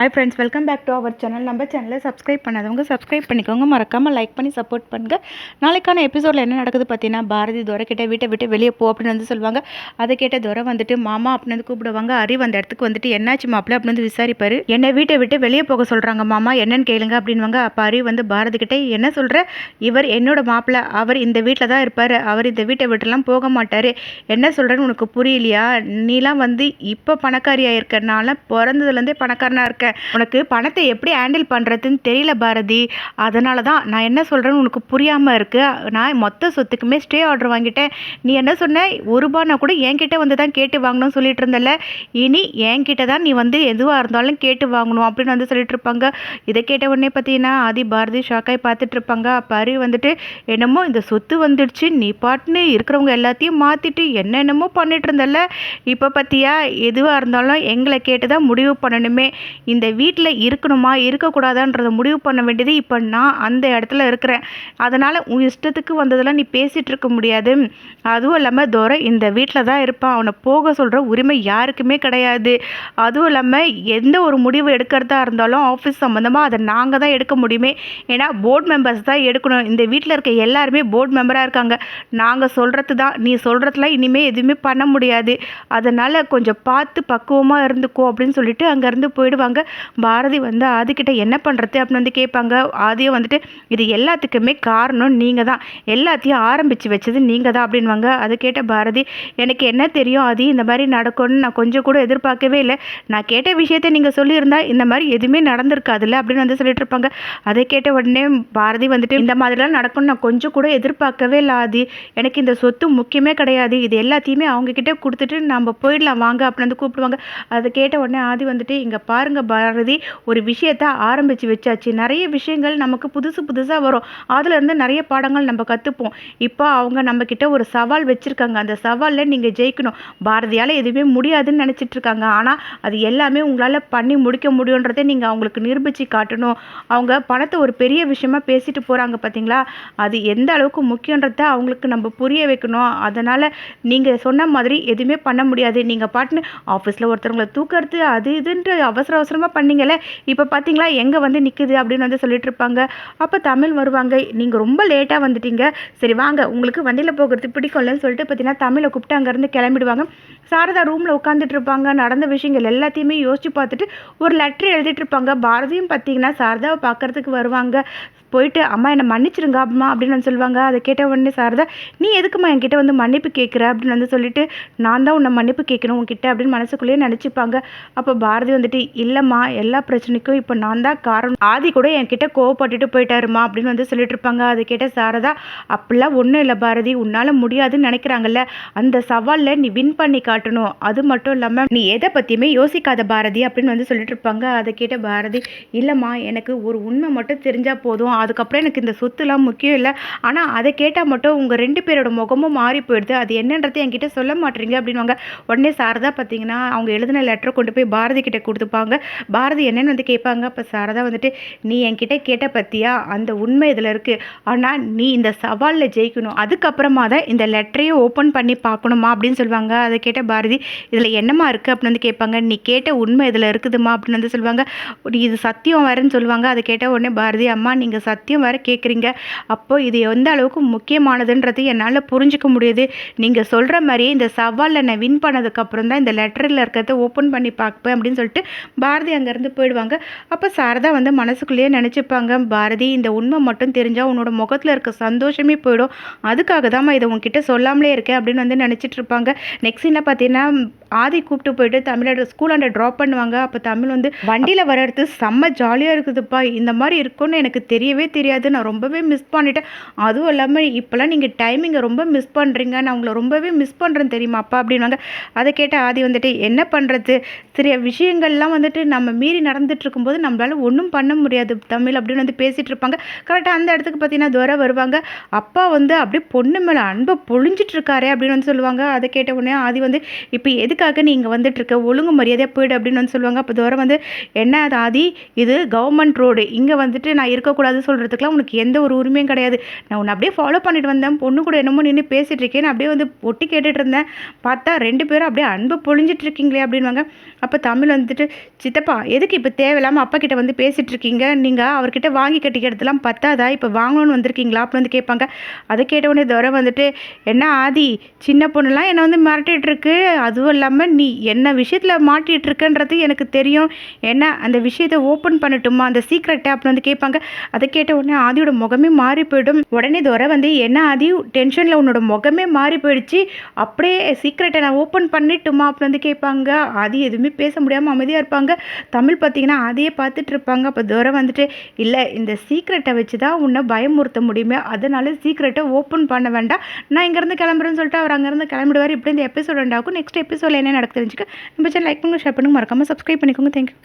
Hi friends, welcome back to our channel. நம்ம சேனலை subscribe பண்ணாதவங்க சப்ஸ்கிரைப் பண்ணிக்கோங்க, மறக்காமல் லைக் பண்ணி சப்போர்ட் பண்ணுங்கள். நாளைக்கான எபிசோடில் என்ன நடக்குது பார்த்தீங்கன்னா, பாரதி துரை கிட்ட வீட்டை விட்டு வெளியே போ அப்படின்னு வந்து சொல்லுவாங்க. அதை கேட்ட துரை வந்துட்டு மாமா அப்படின்னு வந்து கூப்பிடுவாங்க. அறிவு அந்த இடத்துக்கு வந்துட்டு என்னாச்சு மாப்பிள்ள அப்படின்னு வந்து விசாரிப்பார். என்னை வீட்டை விட்டு வெளியே போக சொல்கிறாங்க மாமா, என்னன்னு கேளுங்க அப்படின்வாங்க. அப்போ அறிவு வந்து பாரதி கிட்டே என்ன சொல்கிற, இவர் என்னோட மாப்பிள்ள, அவர் இந்த வீட்டில் தான் இருப்பார், அவர் இந்த வீட்டை விட்டுலாம் போக மாட்டார், என்ன சொல்கிறேன்னு உனக்கு புரியலையா, நீலாம் வந்து இப்போ பணக்காரியாக இருக்கிறனால பிறந்ததுலேருந்தே பணக்காரனாக இருக்க, உனக்கு பணத்தை எப்படி ஹேண்டில் பண்ணுறதுன்னு தெரியல பாரதி, அதனால தான் நான் என்ன சொல்கிறேன்னு உனக்கு புரியாமல் இருக்குது. நான் மொத்த சொத்துக்குமே ஸ்டே ஆர்டர் வாங்கிட்டேன். நீ என்ன சொன்ன, ஒரு ரூபானா கூட என்கிட்ட வந்து தான் கேட்டு வாங்கணும்னு சொல்லிட்டு இருந்தல, இனி என்கிட்ட தான் நீ வந்து எதுவாக இருந்தாலும் கேட்டு வாங்கணும் அப்படின்னு வந்து சொல்லிட்டு இருப்பாங்க. இதை கேட்ட உடனே பார்த்தீங்கன்னா ஆதி பாரதி ஷாக்காய் பார்த்துட்டு இருப்பாங்க. அப்போ அறிவு வந்துட்டு என்னமோ இந்த சொத்து வந்துடுச்சு, நீ பாட்டுன்னு இருக்கிறவங்க எல்லாத்தையும் மாற்றிட்டு என்னென்னமோ பண்ணிட்டு இருந்தல, இப்போ பார்த்தியா எதுவாக இருந்தாலும் எங்களை கேட்டு தான் முடிவு பண்ணணுமே, இந்த வீட்டில் இருக்கணுமா இருக்கக்கூடாதான்றதை முடிவு பண்ண வேண்டியது இப்போ நான் அந்த இடத்துல இருக்கிறேன், அதனால் உன் இஷ்டத்துக்கு வந்ததெல்லாம் நீ பேசிகிட்டு இருக்க முடியாது. அதுவும் இல்லாமல் துரை இந்த வீட்டில் தான் இருப்பான், அவனை போக சொல்கிற உரிமை யாருக்குமே கிடையாது. அதுவும் இல்லாமல் எந்த ஒரு முடிவு எடுக்கிறதா இருந்தாலும் ஆஃபீஸ் சம்மந்தமாக அதை நாங்கள் தான் எடுக்க முடியுமே, ஏன்னா போர்டு மெம்பர்ஸ் தான் எடுக்கணும். இந்த வீட்டில் இருக்க எல்லாருமே போர்டு மெம்பராக இருக்காங்க, நாங்கள் சொல்கிறது தான், நீ சொல்கிறதுலாம் இனிமேல் எதுவுமே பண்ண முடியாது, அதனால் கொஞ்சம் பார்த்து பக்குவமாக இருந்துக்கோ அப்படின்னு சொல்லிட்டு அங்கேருந்து போயிடுவாங்க. பாரதி வந்து ஆதிக்கிட்ட என்ன பண்ணுறது அப்படின்னு வந்து கேட்பாங்க. ஆதியை வந்துட்டு இது எல்லாத்துக்குமே காரணம் நீங்கள் தான், எல்லாத்தையும் ஆரம்பித்து வச்சது நீங்கள் தான் அப்படின்வாங்க. அது கேட்ட பாரதி எனக்கு என்ன தெரியும் ஆதி இந்த மாதிரி நடக்கும்னு நான் கொஞ்சம் கூட எதிர்பார்க்கவே இல்லை, நான் கேட்ட விஷயத்த நீங்கள் சொல்லியிருந்தா இந்த மாதிரி எதுவுமே நடந்திருக்காதுல்ல அப்படின்னு வந்து சொல்லிட்டு இருப்பாங்க. அதை கேட்ட உடனே பாரதி வந்துட்டு இந்த மாதிரிலாம் நடக்கும்னு நான் கொஞ்சம் கூட எதிர்பார்க்கவே இல்லை ஆதி, எனக்கு இந்த சொத்து முக்கியமே கிடையாது, இது எல்லாத்தையுமே அவங்கக்கிட்ட கொடுத்துட்டு நம்ம போயிடலாம் வாங்க அப்படின்னு வந்து கூப்பிடுவாங்க. அதை கேட்ட உடனே ஆதி வந்துட்டு இங்கே பாருங்க பாரதி, ஒரு விஷயத்தை ஆரம்பித்து வச்சாச்சு, நிறைய விஷயங்கள் நமக்கு புதுசு புதுசாக வரும், அதுலேருந்து நிறைய பாடங்கள் நம்ம கற்றுப்போம். இப்போ அவங்க நம்மக்கிட்ட ஒரு சவால் வச்சுருக்காங்க, அந்த சவாலில் நீங்கள் ஜெயிக்கணும், பாரதியால் எதுவுமே முடியாதுன்னு நினச்சிட்டு இருக்காங்க, ஆனால் அது எல்லாமே உங்களால் பண்ணி முடிக்க முடியுன்றதை நீங்கள் அவங்களுக்கு நிரூபித்து காட்டணும். அவங்க பணத்தை ஒரு பெரிய விஷயமா பேசிட்டு போகிறாங்க பார்த்தீங்களா, அது எந்த அளவுக்கு முக்கியன்றதை அவங்களுக்கு நம்ம புரிய வைக்கணும். அதனால் நீங்கள் சொன்ன மாதிரி எதுவுமே பண்ண முடியாது, நீங்கள் பாட்டுன்னு ஆஃபீஸில் ஒருத்தவங்களை தூக்கிறது அது இதுன்ட்டு அவசர அவசரமாக பண்ணீங்கல்ல, இப்போ பார்த்தீங்களா எங்கே வந்து நிற்குது அப்படின்னு வந்து சொல்லிட்டு இருப்பாங்க. அப்போ தமிழ் வருவாங்க, நீங்கள் ரொம்ப லேட்டாக வந்துட்டீங்க, சரி வாங்க உங்களுக்கு வண்டியில் போகிறது பிடிக்கும்லன்னு சொல்லிட்டு பார்த்தீங்கன்னா தமிழை கூப்பிட்டு அங்கேருந்து கிளம்பிடுவாங்க. சாரதா ரூமில் உட்காந்துட்டு இருப்பாங்க, நடந்த விஷயங்கள் எல்லாத்தையுமே யோசிச்சு பார்த்துட்டு ஒரு லெட்டர் எழுதிட்டு இருப்பாங்க. பாரதியும் பார்த்தீங்கன்னா சாரதாவை பார்க்கறதுக்கு வருவாங்க. போயிட்டு அம்மா என்னை மன்னிச்சிருங்க அம்மா அப்படின்னு வந்து சொல்லுவாங்க. அதை கேட்ட உடனே சாரதா நீ எதுக்குமா என்கிட்ட வந்து மன்னிப்பு கேட்குற அப்படின்னு வந்து சொல்லிட்டு நான் தான் உன்னை மன்னிப்பு கேட்கணும் உன்கிட்ட அப்படின்னு மனசுக்குள்ளேயே நினச்சிப்பாங்க. அப்போ பாரதி வந்துட்டு இல்லைம்மா எல்லா பிரச்சனைக்கும் இப்போ நான் தான் காரணம், ஆதி கூட என்கிட்ட கோவப்பட்டுட்டு போயிட்டாருமா அப்படின்னு வந்து சொல்லிட்டு இருப்பாங்க. அதை கேட்ட சாரதா அப்படிலாம் ஒன்றும் இல்லை பாரதி, உன்னால் முடியாதுன்னு நினைக்கிறாங்கல்ல, அந்த சவாலில் நீ வின் பண்ணி காட்டணும், அது மட்டும் இல்லாமல் நீ எதை பற்றியுமே யோசிக்காத பாரதி அப்படின்னு வந்து சொல்லிட்டு இருப்பாங்க. அதை கேட்ட பாரதி இல்லைம்மா எனக்கு ஒரு உண்மை மட்டும் தெரிஞ்சால் போதும், அதுக்கப்புறம் எனக்கு இந்த சொத்துலாம் முக்கியம் இல்லை, ஆனால் அதை கேட்டால் மட்டும் உங்கள் ரெண்டு பேரோட முகமும் மாறி போயிடுது, அது என்னன்றது என்கிட்ட சொல்ல மாட்டீங்க அப்படின்வாங்க. உடனே சாரதா பார்த்தீங்கன்னா அவங்க எழுதின லெட்டரை கொண்டு போய் பாரதி கிட்ட கொடுத்துப்பாங்க. பாரதி என்னன்னு வந்து கேட்பாங்க. அப்போ சாரதா வந்துட்டு நீ என்கிட்ட கேட்ட பற்றியா அந்த உண்மை இதில் இருக்குது, ஆனால் நீ இந்த சவாலில் ஜெயிக்கணும், அதுக்கப்புறமா தான் இந்த லெட்டரையும் ஓப்பன் பண்ணி பார்க்கணுமா அப்படின்னு சொல்லுவாங்க. அதை கேட்ட பாரதி இதில் என்னம்மா இருக்குது அப்படின்னு வந்து கேட்பாங்க. நீ கேட்ட உண்மை இதில் இருக்குதுமா அப்படின்னு வந்து சொல்லுவாங்க. இது சத்தியம் வரேன்னு சொல்லுவாங்க. அதை கேட்ட உடனே பாரதி அம்மா நீங்கள் சத்தியம் வேறு கேட்குறீங்க, அப்போ இது எந்த அளவுக்கு முக்கியமானதுன்றது என்னால் புரிஞ்சிக்க முடியுது, நீங்கள் சொல்கிற மாதிரியே இந்த சவாலில் நான் வின் பண்ணதுக்கப்புறம் தான் இந்த லெட்டரில் இருக்கிறத ஓப்பன் பண்ணி பார்ப்பேன் அப்படின்னு சொல்லிட்டு பாரதி அங்கேருந்து போயிடுவாங்க. அப்போ சாரதா வந்து மனசுக்குள்ளேயே நினச்சிப்பாங்க, பாரதி இந்த உண்மை மட்டும் தெரிஞ்சால் உன்னோட முகத்தில் இருக்க சந்தோஷமே போயிடும், அதுக்காக தான் இதை உங்ககிட்ட சொல்லாமலே இருக்கேன் அப்படின்னு வந்து நினச்சிட்டு இருப்பாங்க. நெக்ஸ்ட் என்ன பார்த்தீங்கன்னா ஆதி கூப்பிட்டு போயிட்டு தமிழோட ஸ்கூலாண்ட ட்ராப் பண்ணுவாங்க. அப்போ தமிழ் வந்து வண்டியில் வர்றது செம்ம ஜாலியாக இருக்குதுப்பா, இந்த மாதிரி இருக்கும்னு எனக்கு தெரியவே தெரியாது, நான் ரொம்பவே மிஸ் பண்ணிட்டேன், அதுவும் இல்லாமல் இப்போலாம் நீங்கள் டைமிங்கை ரொம்ப மிஸ் பண்ணுறீங்க, நான் உங்களை ரொம்பவே மிஸ் பண்ணுறேன் தெரியுமாப்பா அப்படின்வாங்க. அதை கேட்ட ஆதி வந்துட்டு என்ன பண்ணுறது, சில விஷயங்கள்லாம் வந்துட்டு நம்ம மீறி நடந்துட்டு இருக்கும்போது நம்மளால ஒன்றும் பண்ண முடியாது தமிழ் அப்படின்னு வந்து பேசிகிட்டு இருப்பாங்க. கரெக்டாக அந்த இடத்துக்கு பார்த்தீங்கன்னா துரை வருவாங்க. அப்பா வந்து அப்படியே பொண்ணு மேலே அன்பை பொழிஞ்சிட்டு இருக்காரு அப்படின்னு வந்து சொல்லுவாங்க. அதை கேட்ட உடனே ஆதி வந்து இப்போ எதுக்காக நீ இங்கே வந்துட்டு இருக்க, ஒழுங்கு மரியாதையாக போய்டு அப்படின்னு வந்து சொல்லுவாங்க. அப்போ துரை வந்து என்ன அது ஆதி, இது கவர்மெண்ட் ரோடு, இங்கே வந்துட்டு நான் இருக்கக்கூடாதுன்னு சொல்கிறதுக்குலாம் உனக்கு எந்த ஒரு உரிமையும் கிடையாது, நான் உன்னை அப்படியே ஃபாலோ பண்ணிட்டு வந்தேன், பொண்ணு கூட என்னமோ நின்று பேசிகிட்டு இருக்கேன், அப்படியே வந்து ஒட்டி கேட்டுட்டு இருந்தேன், பார்த்தா ரெண்டு பேரும் அப்படியே அன்பு பொழிஞ்சிட்டு இருக்கீங்களே அப்படின்வாங்க. அப்போ தமிழ் வந்துட்டு சித்தப்பா ஏப்பா எதுக்கு இப்போ தேவையில்லாமல் அப்பா கிட்ட வந்து பேசிகிட்டு இருக்கீங்க, நீங்கள் அவர்கிட்ட வாங்கி கட்டிக்கிறதுலாம் பத்தாதா, இப்போ வாங்கணும்னு வந்திருக்கீங்களா அப்படின்னு வந்து கேட்பாங்க. அதை கேட்டவுடனே துரை வந்துட்டு, என்ன ஆதி சின்ன பொண்ணுலாம் என்னை வந்து மிரட்டிகிட்டு இருக்கு, அதுவும் இல்லாமல் நீ என்ன விஷயத்தில் மாட்டிகிட்டு இருக்கன்றது எனக்கு தெரியும், என்ன அந்த விஷயத்தை ஓப்பன் பண்ணட்டுமா அந்த சீக்ரெட்டை அப்படின்னு வந்து கேட்பாங்க. அதை கேட்ட உடனே ஆதியோட முகமே மாறி போயிடும். உடனே துரை வந்து, என்ன ஆதி டென்ஷனில் உன்னோட முகமே மாறி போயிடுச்சு, அப்படியே சீக்ரெட்டை நான் ஓப்பன் பண்ணிட்டுமா அப்படின்னு வந்து கேட்பாங்க. ஆதி எதுவுமே பேச முடியாமல் அமைதியாக இருப்பாங்க. தமிழ் பார்த்தீங்கன்னா அதையே பார்த்துட்டு இருப்பாங்க. அப்போ துரை வந்துட்டு, இல்லை இந்த சீக்ரெட்டை வச்சு தான் உன்னை பயமுறுத்த முடியுமே, அதனால சீக்ரெட்டை ஓப்பன் பண்ண வேண்டாம், நான் இங்கேருந்து கிளம்புறேன்னு சொல்லிட்டு அவர் அங்கேருந்து கிளம்பிடுவார். இப்படி இந்த எபிசோட் ரெண்டாகும். நெக்ஸ்ட் எபிசோடில் என்ன நடக்குது தெரிஞ்சுக்க நம்ம சேனல் லைக் பண்ணுங்க, ஷேர் பண்ணுங்க, மறக்காமல் சப்ஸ்கிரைப் பண்ணிக்கோங்க. தேங்க்யூ.